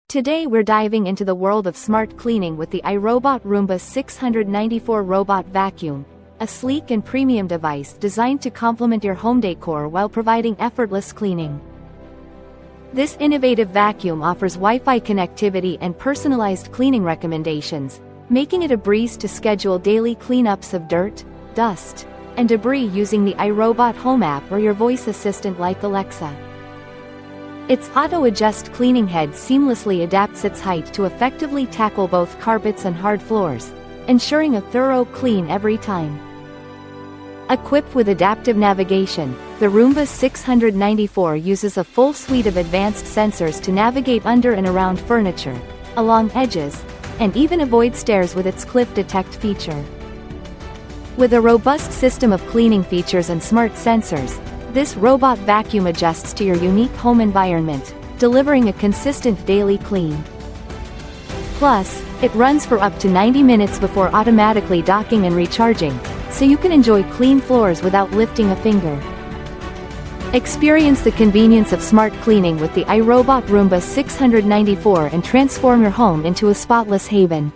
Today we're diving into the world of smart cleaning with the iRobot Roomba 694 robot vacuum, a sleek and premium device designed to complement your home decor while providing effortless cleaning. This innovative vacuum offers Wi-Fi connectivity and personalized cleaning recommendations, making it a breeze to schedule daily cleanups of dirt, dust, and debris using the iRobot Home app or your voice assistant like Alexa. Its auto-adjust cleaning head seamlessly adapts its height to effectively tackle both carpets and hard floors, ensuring a thorough clean every time. Equipped with adaptive navigation, the Roomba 694 uses a full suite of advanced sensors to navigate under and around furniture, along edges, and even avoid stairs with its Cliff Detect feature. With a robust system of cleaning features and smart sensors, this robot vacuum adjusts to your unique home environment, delivering a consistent daily clean. Plus, it runs for up to 90 minutes before automatically docking and recharging, so you can enjoy clean floors without lifting a finger. Experience the convenience of smart cleaning with the iRobot Roomba 694 and transform your home into a spotless haven.